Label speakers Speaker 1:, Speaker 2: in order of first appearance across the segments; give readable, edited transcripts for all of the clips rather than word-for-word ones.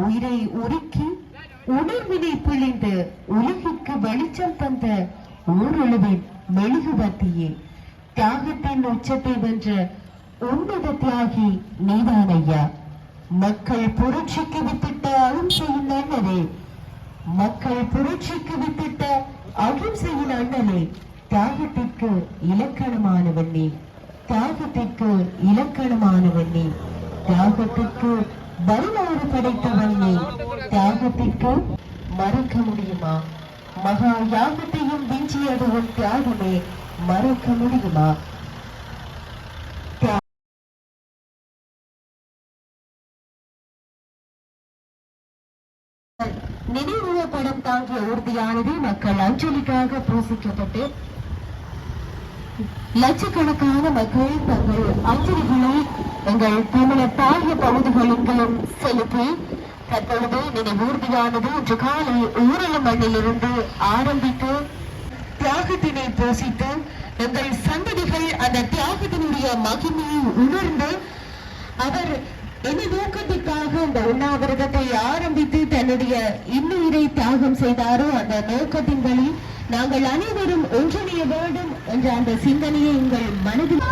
Speaker 1: உயிரை உருக்கி உணர்வினை பிழிந்து உலகிற்கு வெளிச்சம் தந்த ஓரளவின் மெழுகுவர்த்தியே, தியாகத்தின் உச்சத்தை வென்ற உன்னத தியாகி நீதான் ஐயா. மக்கள் புரட்சிக்கு வித்திட்ட அகிம்சையின் அண்ணலே, மக்கள் புரட்சிக்கு வித்திட்ட அகிம்சையின் அண்ணலே, தியாகத்திற்கு இலக்கணமானவன் நீ, தியாகத்திற்கு இலக்கணமானவன் நீ, தியாகத்திற்கு வரலாறு படைத்தவன் நீ. தியாகத்திற்கு மறக்க முடியுமா? மகா யாகத்தையும் விஞ்சியது உன் தியாகமே, மறக்க முடியுமா? நினைவுக படம் தாங்கிய ஊர்தியானது மக்கள் அஞ்சலிக்காக பூசிக்கப்பட்டு லட்சக்கணக்கான மக்கள் தங்கள் அஞ்சலிகளை எங்கள் தமிழர் தாகிய பகுதிகளுக்கும் செலுத்தி தற்பொழுது நினைவூர்தியானது இன்று காலை ஊரல மண்ணிலிருந்து ஆரம்பித்து தியாகத்தினை போசித்து எங்கள் சந்ததிகள் அந்த தியாகத்தினுடைய மகிமையை உணர்ந்து அவர் என்ன நோக்கத்திற்காக இந்த உண்ணாவிரதத்தை ஆரம்பித்து தன்னுடைய இன்னுயிரை தியாகம் செய்தாரோ அந்த நோக்கத்தின் வழி நாங்கள் அனைவரும் ஒன்றிணைய வேண்டும் என்ற அந்த சிந்தனையை உங்கள் மனதில்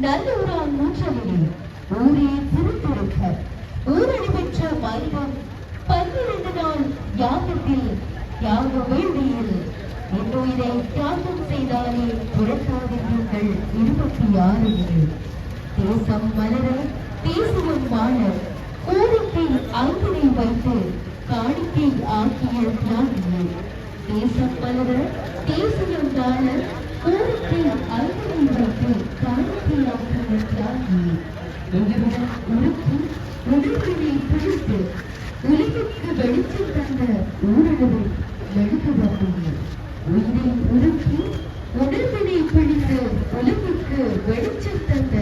Speaker 1: நல்லூராம் நூற்றலில் ஊரே திருத்தொடுக்க ஊரணி பெற்ற வைபம் 12 நாள் யாகத்தில் யாக வேள்வியில் என்னுயிரை தியாகம் செய்தாலே புறத்தாதீர்கள் 26 தேசம் மலர தேசியம் வாழ கோரிக்கை அங்கினை வைத்து காணிக்கை ஆக்கிய தியாகியே, தேசம் மலர தேசியம் வாழ கோரிக்கை அங்கினை வைத்து காணிக்கை ஆக்கிய தியாகியே, உயிருடன் உருக்கி உணர்வினை பிடித்து உலகிற்கு வெளிச்சம் தந்த ஊரளவு மெழுகுவர்த்தியே, உயிரை உருக்கி உணர்வினை பிடித்து உலகிற்கு வெளிச்சம் தந்த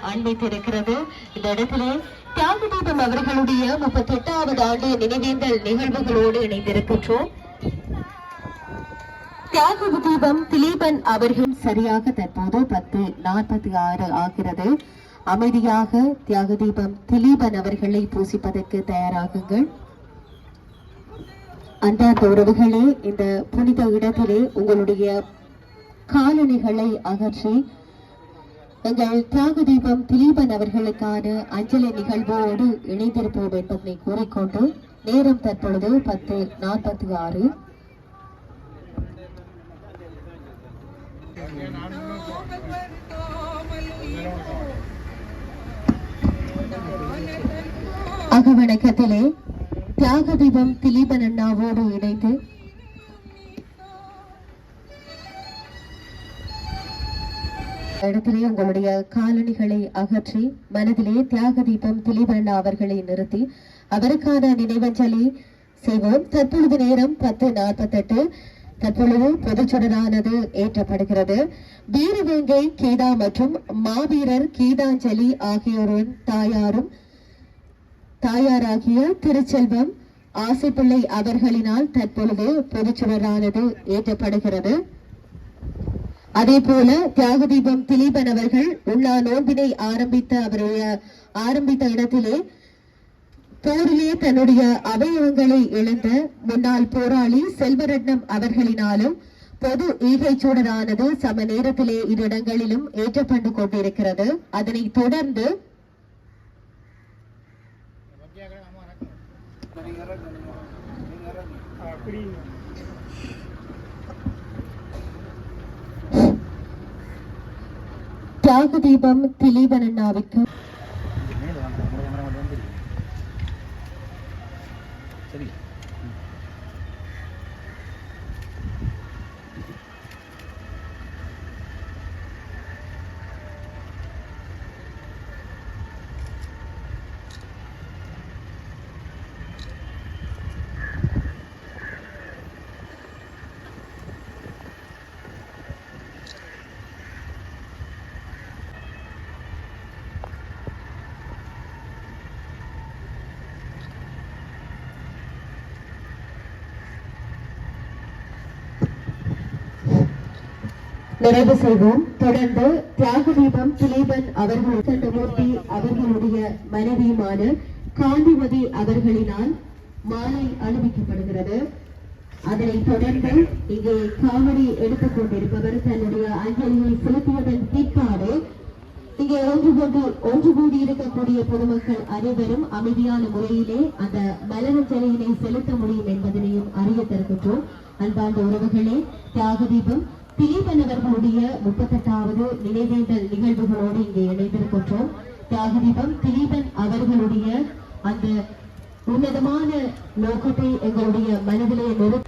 Speaker 1: அன்பித்திருக்கிறது. இந்த இடத்திலே தியாக தீபம் அவர்களுடைய 38வது ஆண்டு நினைவேந்தல் நிகழ்வுகளோடு இணைந்திருக்கின்றோம். தியாக தீபம் திலீபன் அவர்கள் சரியாக தற்போது 10:46 ஆகிறது. அமைதியாக தியாக தீபம் திலீபன் அவர்களை பூசிப்பதற்கு தயாராகுங்கள். அன்பார்ந்த உறவுகளே, இந்த புனித இடத்திலே உங்களுடைய காலணிகளை அகற்றி எங்கள் தியாக தீபம் திலீபன் அவர்களுக்கான அஞ்சலி நிகழ்வோடு இணைந்திருப்போம் என்பதை கூறிக்கொண்டு நேரம் தற்பொழுது 10:46. அகவணக்கத்திலே தியாக தீபம் திலீபன் அண்ணாவோடு இணைந்து இடத்திலே உங்களுடைய காலணிகளை அகற்றி மனதிலே தியாக தீபம் திலீபன் அண்ணா அவர்களை நிறுத்தி அவருக்கான நினைவஞ்சலி செய்வோம். தற்பொழுது நேரம் 10:48. தற்பொழுது பொதுச்சுடரானது ஏற்றப்படுகிறது. வீரவேங்கை கீதா மற்றும் மாவீரர் கீதாஞ்சலி ஆகியோரின் தாயாராகிய திருச்செல்வம் ஆசைப்பிள்ளை அவர்களினால் தற்பொழுது பொதுச்சுடரானது ஏற்றப்படுகிறது. அதே போல தியாக தீபம் திலீபன் அவர்கள் உண்ணா நோன்பினை ஆரம்பித்த இடத்திலே போரிலே தன்னுடைய அவயவங்களை இழந்த முன்னாள் போராளி செல்வரட்னம் அவர்களினாலும் பொது ஈகைச்சூடரானது சம நேரத்திலே இரு இடங்களிலும் ஏற்றப்பட்டு கொண்டிருக்கிறது. அதனை தொடர்ந்து தியாக தீபம் திலீபன் அண்ணாவுக்கு நிறைவு செய்வோம். தொடர்ந்து தியாக தீபம் திலீபன் அவர்கள் சந்தமூர்த்தி அவர்களுடைய மனைவியுமான காந்திமதி அவர்களினால் மாலை அணிவிக்கப்படுகிறது. அதனைத் தொடர்ந்து இங்கே காவடி எடுத்துக் கொண்டிருப்பவர் தன்னுடைய அஞ்சலியை செலுத்தியதன் பிற்பாடு இங்கே ஒன்று கூடி இருக்கக்கூடிய பொதுமக்கள் அனைவரும் அமைதியான முறையிலே அந்த மலரஞ்சலியினை செலுத்த முடியும் என்பதனையும் அறிய தருகின்றோம். அன்பார்ந்த உறவுகளே, தியாக தீபம் திலீபன் அவர்களுடைய 38வது நினைவேந்தல் நிகழ்வுகளோடு இங்கே இணைந்திருக்கின்றோம். தியாக தீபம் திலீபன் அவர்களுடைய அந்த உன்னதமான நோக்கத்தை எங்களுடைய மனதிலே நிறுத்தி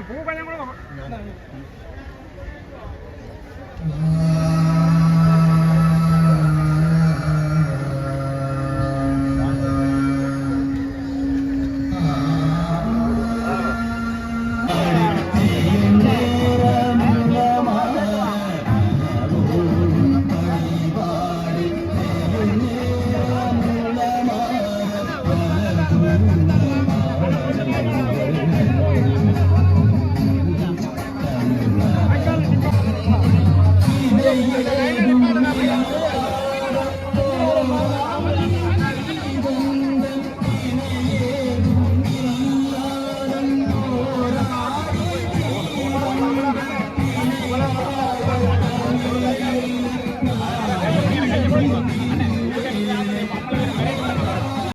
Speaker 2: பூ கொஞ்சம் கூட நான்